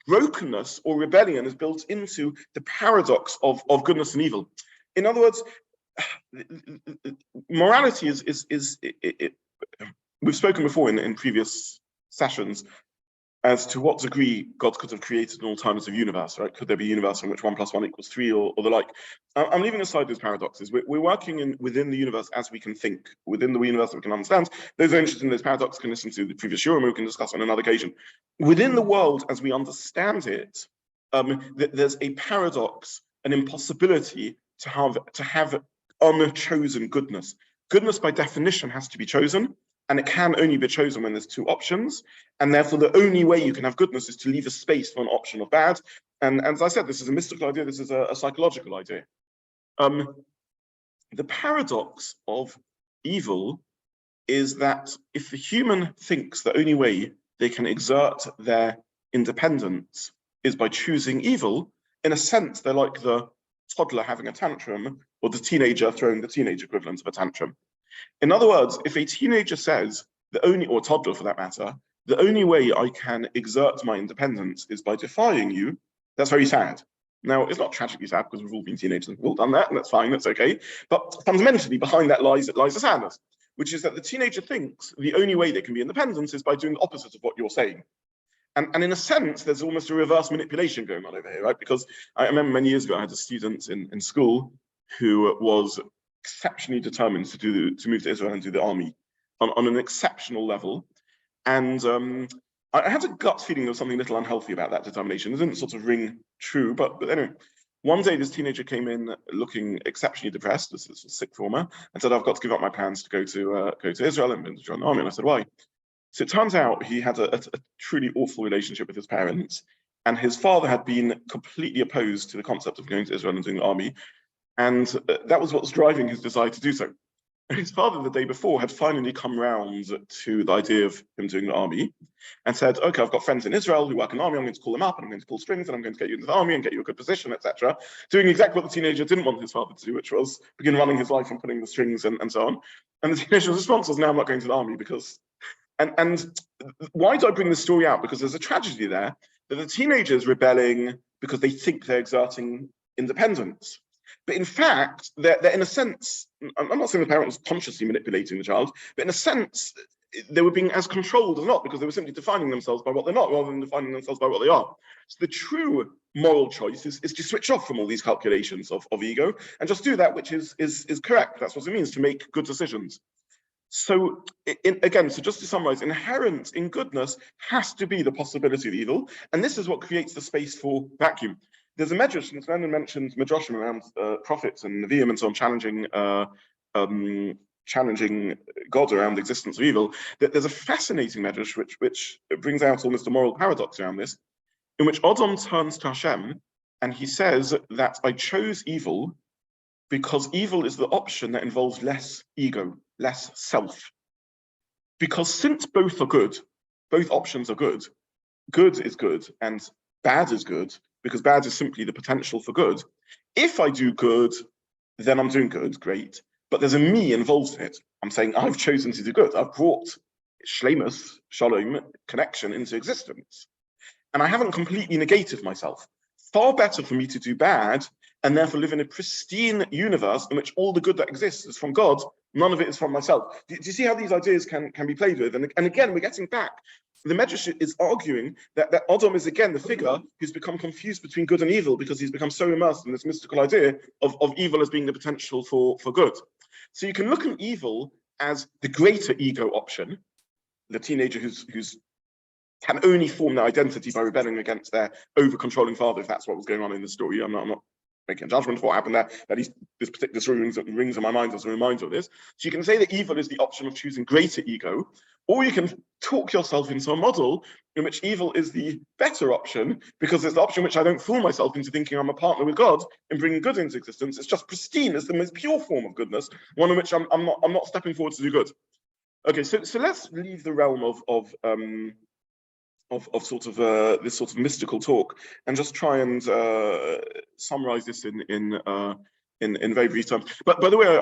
S1: brokenness or rebellion is built into the paradox of goodness and evil. In other words, morality we've spoken before in previous sessions as to what degree God could have created an alternative universe, right? Could there be a universe in which 1 + 1 = 3 or the like? I'm leaving aside those paradoxes. We're working within the universe as we can think, within the universe that we can understand. Those who are interested in those paradoxes can listen to the previous show, and we can discuss on another occasion. Within the world as we understand it, there's a paradox, an impossibility to have unchosen goodness. Goodness by definition has to be chosen, and it can only be chosen when there's 2 options. And therefore, the only way you can have goodness is to leave a space for an option of bad. And as I said, this is a mystical idea. This is a psychological idea. The paradox of evil is that if the human thinks the only way they can exert their independence is by choosing evil, in a sense, they're like the toddler having a tantrum, or the teenager throwing the teenage equivalent of a tantrum. In other words, if a teenager says or a toddler for that matter, the only way I can exert my independence is by defying you, that's very sad. Now, it's not tragically sad, because we've all been teenagers and we've all done that, and that's fine, that's okay. But fundamentally, behind that lies a sadness, which is that the teenager thinks the only way they can be independent is by doing the opposite of what you're saying. And in a sense, there's almost a reverse manipulation going on over here, right? Because I remember many years ago, I had a student in school who was exceptionally determined to move to Israel and do the army on an exceptional level. And I had a gut feeling there was something a little unhealthy about that determination. It didn't sort of ring true, but anyway. One day, this teenager came in looking exceptionally depressed, this is a sick former, and said, I've got to give up my plans to go to Israel and to join the army. And I said, why? So it turns out he had a truly awful relationship with his parents, and his father had been completely opposed to the concept of going to Israel and doing the army. And that was what was driving his desire to do so. His father, the day before, had finally come round to the idea of him doing the army and said, okay, I've got friends in Israel who work in the army, I'm going to call them up and I'm going to pull strings and I'm going to get you into the army and get you a good position, etc. Doing exactly what the teenager didn't want his father to do, which was begin running his life and putting the strings and so on. And the teenager's response was, no, I'm not going to the army because... And why do I bring this story out? Because there's a tragedy there, that the teenager is rebelling because they think they're exerting independence. But in fact, they're in a sense, I'm not saying the parent was consciously manipulating the child, but in a sense, they were being as controlled as not, because they were simply defining themselves by what they're not, rather than defining themselves by what they are. So the true moral choice is to switch off from all these calculations of ego and just do that which is correct. That's what it means to make good decisions. So again, so just to summarize, inherent in goodness has to be the possibility of evil, and this is what creates the space for vacuum. There's a medrash, and Lenin mentioned midrashim around prophets and neviim and so on, challenging God around the existence of evil. There's a fascinating medrash which brings out almost a moral paradox around this, in which Adam turns to Hashem and he says that I chose evil because evil is the option that involves less ego, less self. Because since both are good, both options are good is good and bad is good, because bad is simply the potential for good. If I do good, then I'm doing good, great. But there's a me involved in it. I'm saying I've chosen to do good. I've brought shlemus, shalom, connection into existence. And I haven't completely negated myself. Far better for me to do bad and therefore live in a pristine universe in which all the good that exists is from God, none of it is from myself. Do you see how these ideas can be played with? And again, we're getting back. The Medrash is arguing that Adam is again the figure who's become confused between good and evil because he's become so immersed in this mystical idea of evil as being the potential for good. So you can look at evil as the greater ego option, the teenager who's can only form their identity by rebelling against their over-controlling father, if that's what was going on in the story. I'm not making a judgment of what happened there. That this rings in my mind as a reminder of this. So you can say that evil is the option of choosing greater ego, or you can talk yourself into a model in which evil is the better option, because it's the option which I don't fool myself into thinking I'm a partner with God in bringing good into existence. It's just pristine. It's the most pure form of goodness, one in which I'm not stepping forward to do good. Okay, so let's leave the realm of sort of this sort of mystical talk and just try and summarize this in very brief terms. But by the way,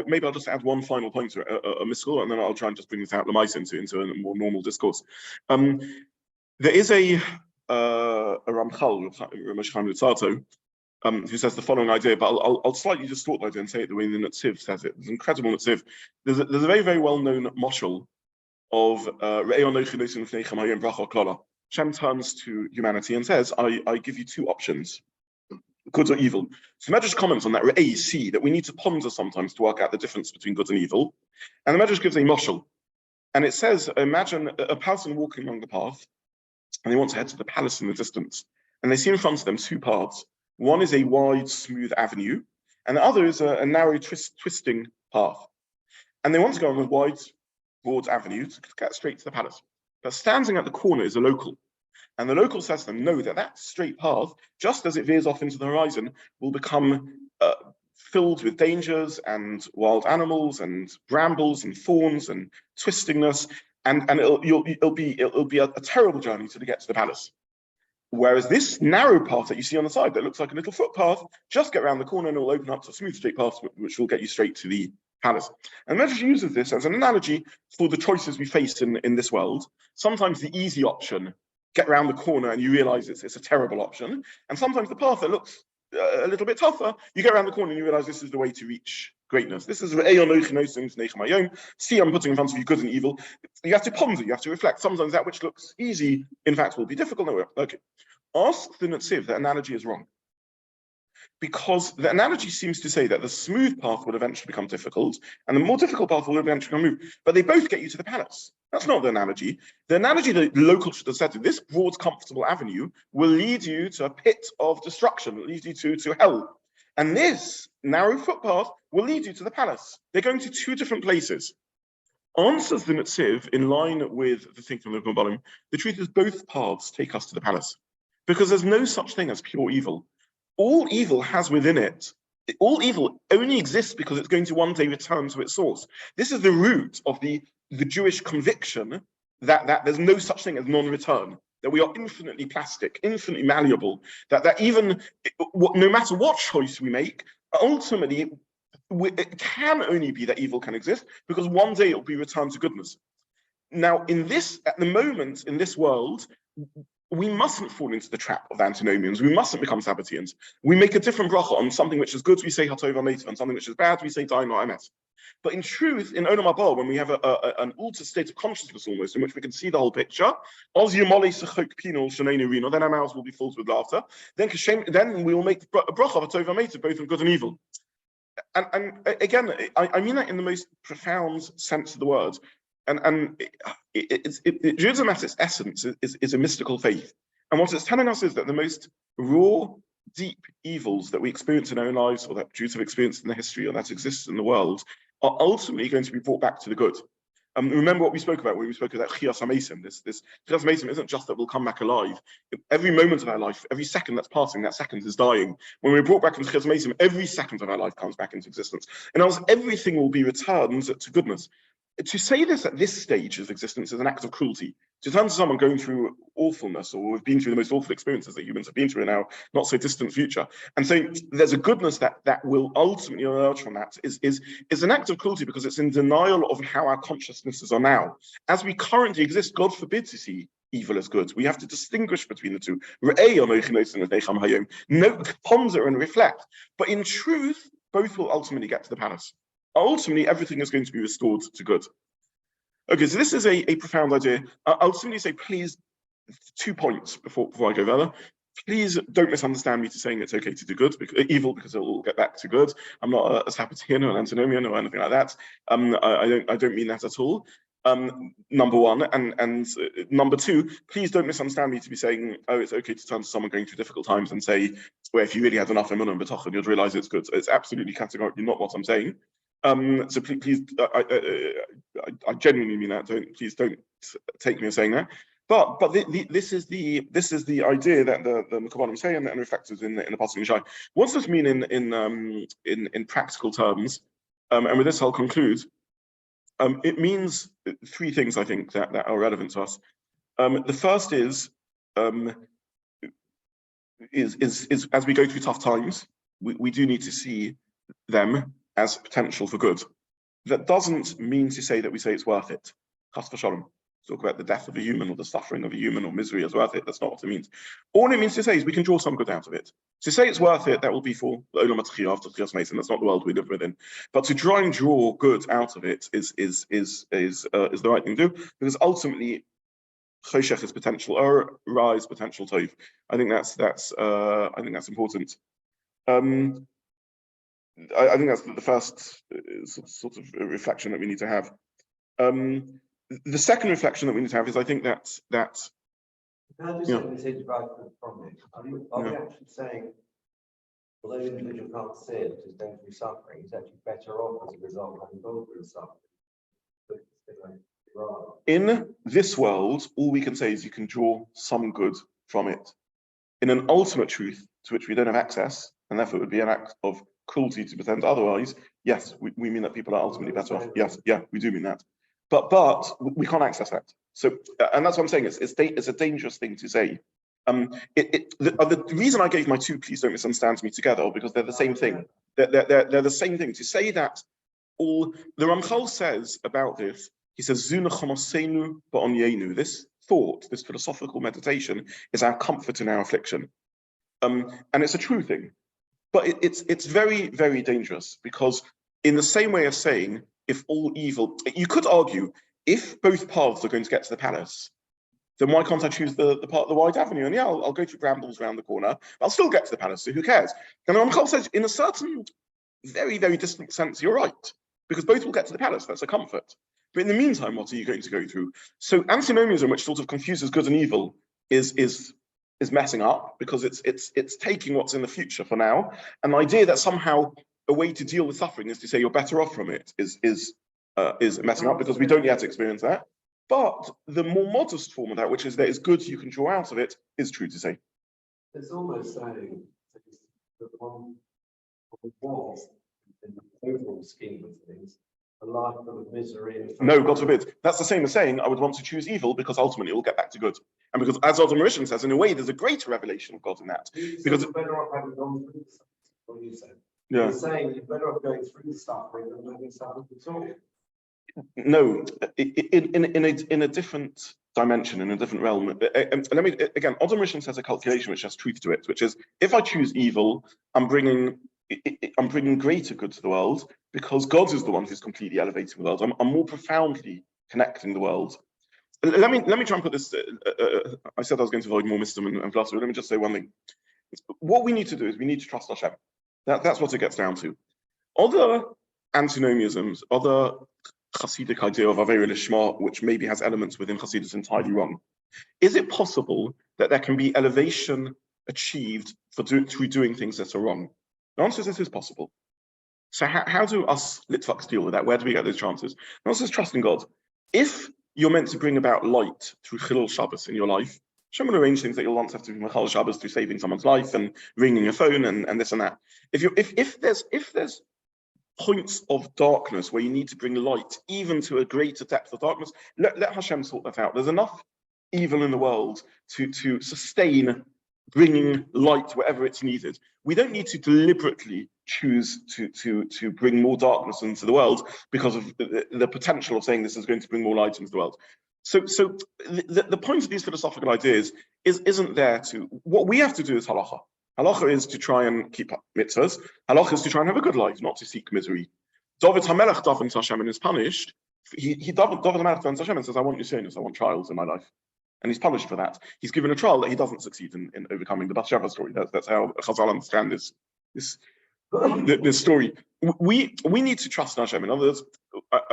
S1: maybe I'll just add one final point to a mystical, and then I'll try and just bring this out Lamais into a more normal discourse. There is a Ramchal, who says the following idea, but I'll slightly distort the idea and say it the way the Netziv says it. It's an incredible Netziv. There's a very, very well-known moshel of Shem turns to humanity and says, I give you two options, good or evil. So Medrash comments on that, see, that we need to ponder sometimes to work out the difference between good and evil. And the Medrash gives a moshel. And it says, imagine a person walking along the path, and they want to head to the palace in the distance. And they see in front of them two paths. One is a wide, smooth avenue, and the other is a narrow, twisting path. And they want to go on the wide, broad avenue to get straight to the palace. But standing at the corner is a local. And the local says to them, no, that straight path, just as it veers off into the horizon, will become filled with dangers and wild animals and brambles and thorns and twistingness. And it'll be a terrible journey to get to the palace. Whereas this narrow path that you see on the side that looks like a little footpath, just get around the corner and it'll open up to a smooth straight path, which will get you straight to the palace. And Medrash uses this as an analogy for the choices we face in this world. Sometimes the easy option, get around the corner and you realize it's a terrible option. And sometimes the path that looks a little bit tougher, you get around the corner and you realize this is the way to reach greatness. This is see, I'm putting in front of you good and evil. You have to ponder, you have to reflect. Sometimes that which looks easy, in fact, will be difficult. Okay. Ask the Netziv, the analogy is wrong. Because the analogy seems to say that the smooth path will eventually become difficult, and the more difficult path will eventually move. But they both get you to the palace. That's not the analogy. The analogy that the local should have said to this broad, comfortable avenue will lead you to a pit of destruction, will lead you to hell. And this narrow footpath will lead you to the palace. They're going to two different places. Answers the Netziv in line with the thinking of the Rabbi. The truth is both paths take us to the palace. Because there's no such thing as pure evil. All evil has within it, all evil only exists because it's going to one day return to its source. This is the root of the Jewish conviction that there's no such thing as non-return, that we are infinitely plastic, infinitely malleable, that even no matter what choice we make, ultimately it can only be that evil can exist because one day it will be returned to goodness. Now, at the moment, in this world, we mustn't fall into the trap of antinomians. We mustn't become Sabbateans. We make a different bracha on something which is good, we say Hatov HaMeitiv, and something which is bad, we say Daim HaEmes. But in truth, in Olam Haba, when we have an altered state of consciousness almost, in which we can see the whole picture, then our mouths will be filled with laughter. Then we will make a bracha of Hatov HaMeitiv, both of good and evil. And again, I mean that in the most profound sense of the word. And Judaism at its essence is a mystical faith. And what it's telling us is that the most raw, deep evils that we experience in our own lives, or that Jews have experienced in the history, or that exists in the world, are ultimately going to be brought back to the good. Remember what we spoke about when we spoke about Chiyas HaMesim. This Chiyas HaMesim isn't just that we'll come back alive. Every moment of our life, every second that's passing, that second is dying. When we're brought back into Chiyas HaMesim, every second of our life comes back into existence. In other words, everything will be returned to goodness. To say this at this stage of existence is an act of cruelty. To turn to someone going through awfulness, or have been through the most awful experiences that humans have been through in our not so distant future, and saying there's a goodness that will ultimately emerge from that is an act of cruelty, because it's in denial of how our consciousnesses are now. As we currently exist, God forbid to see evil as good. We have to distinguish between the two. Note, ponder and reflect. But in truth, both will ultimately get to the palace. Ultimately, everything is going to be restored to good. Okay, so this is a profound idea. I'll simply say, please, 2 points before I go further. Please don't misunderstand me to saying it's okay to do good, evil, because it will get back to good. I'm not a Sabbatean or an antinomian or anything like that. I don't mean that at all. Number one, and number two, please don't misunderstand me to be saying, oh, it's okay to turn to someone going through difficult times and say, where if you really had enough emunah and b'tachon, you'd realize it's good. It's absolutely categorically not what I'm saying. So please, I genuinely mean that. Please don't take me as saying that. But this is the idea that the Mekabanim say and reflected in the Pasuk Yishai. What does this mean in practical terms? And with this, I'll conclude. It means three things, I think, that are relevant to us. The first is as we go through tough times, we do need to see them as potential for good. That doesn't mean to say that we say it's worth it. Chas v'shalom. Talk about the death of a human or the suffering of a human or misery is worth it. That's not what it means. All it means to say is we can draw some good out of it. To say it's worth it, that will be for the Olam HaTchiyah after Tchias Mason. That's not the world we live within. But to try and draw good out of it is the right thing to do, because ultimately Choshech is potential Ra is potential Tov. I think that's important. I think that's the first sort of reflection that we need to have. The second reflection that we need to have is I think that
S2: Can I just say this is right from it? Are we actually saying, although the individual can't see it, is going through suffering, he's actually better off as a result of having gone through suffering?
S1: In this world, all we can say is you can draw some good from it. In an ultimate truth to which we don't have access, and therefore it would be an act of cruelty to pretend otherwise, yes, we mean that people are ultimately better off. Yes, yeah, we do mean that. But we can't access that. So, and that's what I'm saying. It's a dangerous thing to say. The reason I gave my two, please don't misunderstand me, together, because they're the same thing. They're the same thing. To say that all the Ramchal says about this, he says, this thought, this philosophical meditation, is our comfort in our affliction. And it's a true thing. But it's very, very dangerous, because in the same way as saying, if all evil, you could argue, if both paths are going to get to the palace, then why can't I choose the part of the wide avenue? And yeah, I'll go through brambles around the corner. I'll still get to the palace, so who cares? And Ramchal says, in a certain, very, very distant sense, you're right, because both will get to the palace. That's a comfort. But in the meantime, what are you going to go through? So antinomianism, which sort of confuses good and evil, is messing up, because it's taking what's in the future for now. And the idea that somehow a way to deal with suffering is to say you're better off from it is messing up, because we don't yet experience that. But the more modest form of that, which is there is good you can draw out of it, is true to say.
S2: It's almost saying that one was in the overall scheme of things, a life full of misery.
S1: No, God forbid. That's the same as saying I would want to choose evil, because ultimately it will get back to good. And because, as Zobin Rishon says, in a way, there's a greater revelation of God in that. Because
S2: you're better off having gone through the suffering, what you said.
S1: Yeah.
S2: You're saying you're better off going through the suffering than having suffered at all.
S1: No, in a different dimension, in a different realm. And let me again, Zobin Rishon says a calculation which has truth to it, which is if I choose evil, I'm bringing greater good to the world, because God is the one who's completely elevating the world. I'm more profoundly connecting the world. Let me try and put this. I said I was going to avoid more mysticism and philosophy. Let me just say one thing. What we need to do is we need to trust Hashem. That's what it gets down to. Other antinomianisms, other Hasidic idea of Avera Lishma, which maybe has elements within Hasidus entirely wrong. Is it possible that there can be elevation achieved through doing things that are wrong? The answer is this is possible. So how do us Litvaks deal with that? Where do we get those chances? The answer is trust in God. If you're meant to bring about light through Chilul Shabbos in your life, Hashem will arrange things that you'll want to have to do Mechal Shabbos through saving someone's life and ringing a phone and this and that. If there's points of darkness where you need to bring light even to a greater depth of darkness, let Hashem sort that out. There's enough evil in the world to sustain bringing light wherever it's needed. We don't need to deliberately choose to bring more darkness into the world because of the potential of saying this is going to bring more light into the world. So the point of these philosophical ideas isn't there to, what we have to do is halacha. Halacha is to try and keep up mitzvahs. Halacha is to try and have a good life, not to seek misery. David HaMelech davens Hashem and is punished. David HaMelech davens Hashem and says, I want Yisraelis, I want trials in my life. And he's punished for that. He's given a trial that he doesn't succeed in overcoming. The Bathsheba story. That's how Chazal understand this story. We need to trust in Hashem. In other words,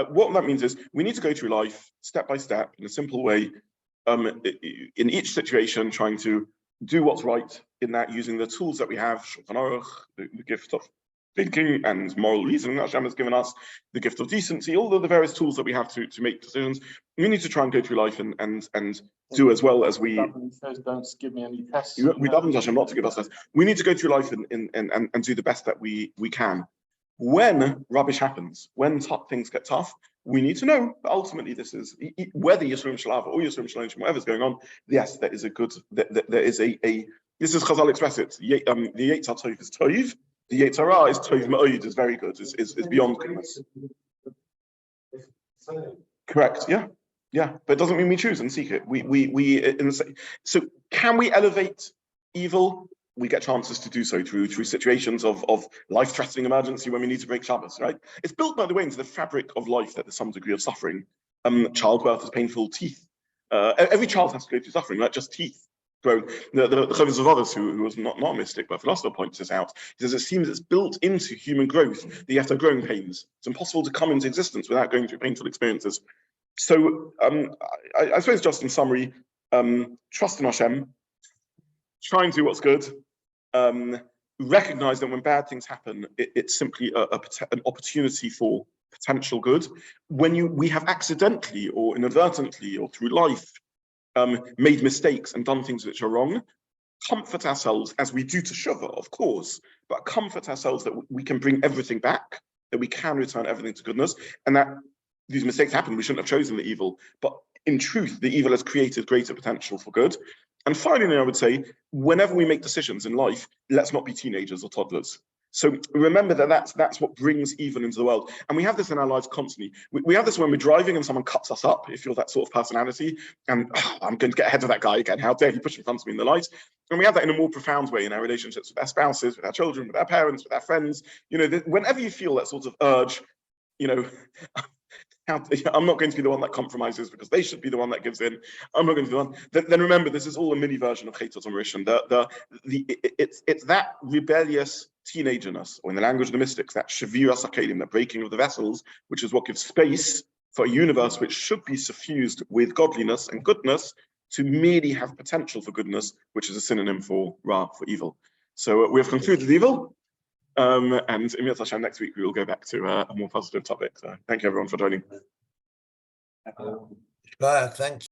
S1: what that means is we need to go through life step by step in a simple way, in each situation, trying to do what's right in that, using the tools that we have, Shulchan Aruch, the gift of thinking and moral reasoning that Hashem has given us, the gift of decency, all of the various tools that we have to make decisions. We need to try and go through life and do as well as we.
S3: Says, don't give me any tests.
S1: We daven Hashem not to give us tests. We need to go through life and do the best that we can. When rubbish happens, when things get tough, we need to know that ultimately this is, whether Yisroel Shalav or Yisroel Shalom, whatever's going on, yes, there is a good, there is a this is Chazal express it, the Yetzer Tov is Tov, the Yetzer Hara is Tov Ma'od, is very good, is beyond goodness. Correct, yeah, but it doesn't mean we choose and seek it. So can we elevate evil? We get chances to do so through situations of life-threatening emergency when we need to break Shabbos, right? It's built, by the way, into the fabric of life that there's some degree of suffering. Childbirth is painful, teeth. Every child has to go through suffering, right? Just teeth grown. The Chavis of others, who was not a mystic, but a philosopher, points this out. He says it seems it's built into human growth that you have to have growing pains. It's impossible to come into existence without going through painful experiences. So I suppose just in summary, trust in Hashem, try and do what's good. Recognize that when bad things happen, it's simply an opportunity for potential good. When we have accidentally or inadvertently or through life made mistakes and done things which are wrong, comfort ourselves, as we do to Shuvah, of course, but comfort ourselves that we can bring everything back, that we can return everything to goodness, and that these mistakes happen. We shouldn't have chosen the evil, but in truth, the evil has created greater potential for good. And finally, I would say, whenever we make decisions in life, let's not be teenagers or toddlers. So remember that that's what brings evil into the world. And we have this in our lives constantly. We have this when we're driving and someone cuts us up, if you're that sort of personality, and I'm going to get ahead of that guy again. How dare he push in front of me in the light? And we have that in a more profound way in our relationships with our spouses, with our children, with our parents, with our friends. Whenever you feel that sort of urge, I'm not going to be the one that compromises because they should be the one that gives in. I'm not going to be the one. Then remember, this is all a mini version of Chetot HaMarishan. It's that rebellious teenagerness, or in the language of the mystics, that Shavira Sakelim, that breaking of the vessels, which is what gives space for a universe which should be suffused with godliness and goodness to merely have potential for goodness, which is a synonym for Ra, for evil. So we have concluded evil. And in Yetzer Hashem next week, we will go back to a more positive topic. So thank you everyone for joining.
S4: Thanks.